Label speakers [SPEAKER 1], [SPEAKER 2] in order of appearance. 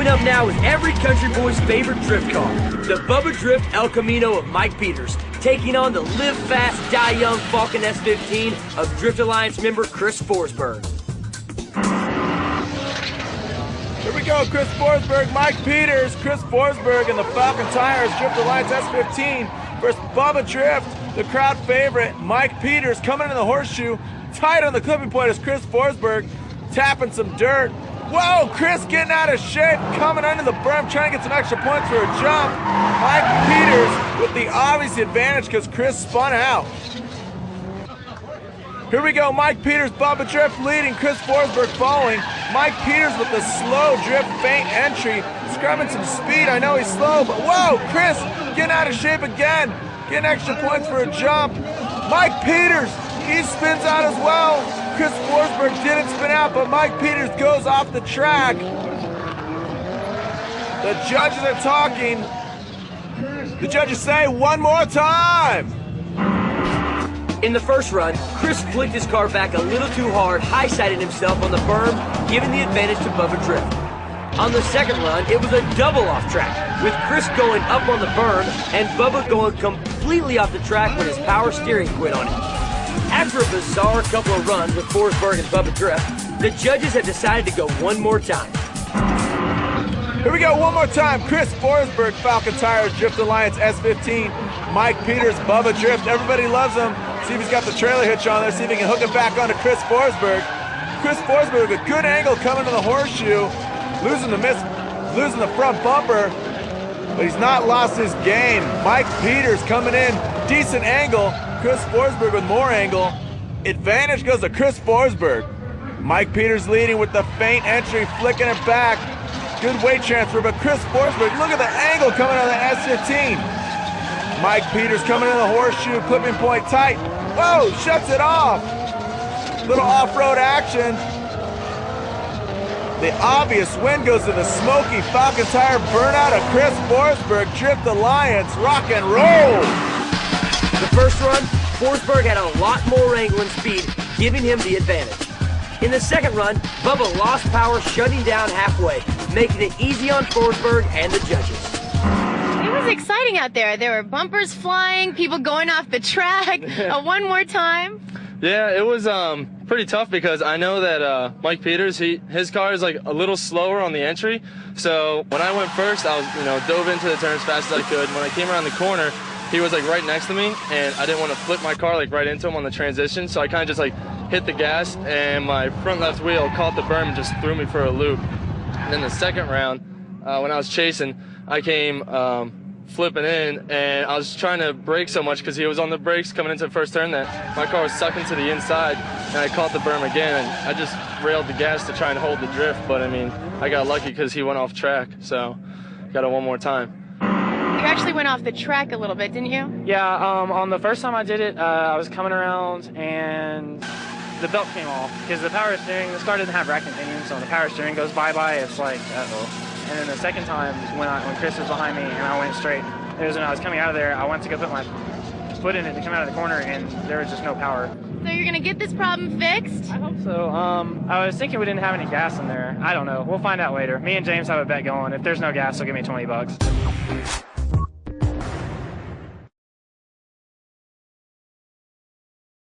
[SPEAKER 1] Coming up now is every country boy's favorite drift car, the Bubba Drift El Camino of Mike Peters, taking on the Live Fast, Die Young Falcon S15 of Drift Alliance member Chris Forsberg.
[SPEAKER 2] Here we go, Chris Forsberg, Mike Peters, Chris Forsberg and the Falcon Tires Drift Alliance S15 versus Bubba Drift, the crowd favorite, Mike Peters coming in the horseshoe, tight on the clipping point is Chris Forsberg, tapping some dirt. Whoa, Chris getting out of shape, coming under the berm, trying to get some extra points for a jump. Mike Peters with the obvious advantage because Chris spun out. Here we go, Mike Peters, Bubba Drift leading, Chris Forsberg following. Mike Peters with the slow drift feint entry, scrubbing some speed. I know he's slow, but whoa, Chris getting out of shape again, getting extra points for a jump. Mike Peters, he spins out as well. Chris Forsberg didn't spin out, but Mike Peters goes off the track. The judges are talking. The judges say one more time.
[SPEAKER 1] In the first run, Chris flicked his car back a little too hard, high-siding himself on the berm, giving the advantage to Bubba Drift. On the second run, it was a double off track, with Chris going up on the berm and Bubba going completely off the track when his power steering quit on him. After a bizarre couple of runs with Forsberg and Bubba Drift, the judges have decided to go one more time.
[SPEAKER 2] Here we go, one more time. Chris Forsberg, Falcon Tires, Drift Alliance S15. Mike Peters, Bubba Drift. Everybody loves him. See if he's got the trailer hitch on there. See if he can hook it back onto Chris Forsberg. Chris Forsberg with a good angle coming to the horseshoe. Losing the front bumper, but he's not lost his game. Mike Peters coming in, decent angle. Chris Forsberg with more angle. Advantage goes to Chris Forsberg. Mike Peters leading with the feint entry, flicking it back. Good weight transfer, but Chris Forsberg, look at the angle coming out of the S15. Mike Peters coming in the horseshoe, clipping point tight. Whoa, shuts it off. Little off-road action. The obvious win goes to the smoky Falcon Tire burnout of Chris Forsberg, Drift Alliance, rock and roll.
[SPEAKER 1] The first run, Forsberg had a lot more angle and speed, giving him the advantage. In the second run, Bubba lost power, shutting down halfway, making it easy on Forsberg and the judges.
[SPEAKER 3] It was exciting out there. There were bumpers flying, people going off the track. One more time.
[SPEAKER 4] Yeah, it was pretty tough because I know that Mike Peters, his car is like a little slower on the entry. So when I went first, I was dove into the turn as fast as I could. When I came around the corner, he was like right next to me, and I didn't want to flip my car like right into him on the transition. So I kind of just like hit the gas, and my front left wheel caught the berm and just threw me for a loop. And then the second round, when I was chasing, I came flipping in, and I was trying to brake so much because he was on the brakes coming into the first turn that my car was sucking to the inside, and I caught the berm again, and I just railed the gas to try and hold the drift. But I mean, I got lucky because he went off track, so got it one more time.
[SPEAKER 3] You actually went off the track a little bit, didn't you?
[SPEAKER 5] Yeah, on the first time I did it, I was coming around and the belt came off because the power steering, this car doesn't have rack and pinion, so when the power steering goes bye-bye, it's like, uh-oh. And then the second time, when Chris was behind me and I went straight, it was when I was coming out of there, I went to go put my foot in it to come out of the corner, and there was just no power.
[SPEAKER 3] So you're going to get this problem fixed?
[SPEAKER 5] I hope so. I was thinking we didn't have any gas in there. I don't know. We'll find out later. Me and James have a bet going. If there's no gas, he'll give me $20.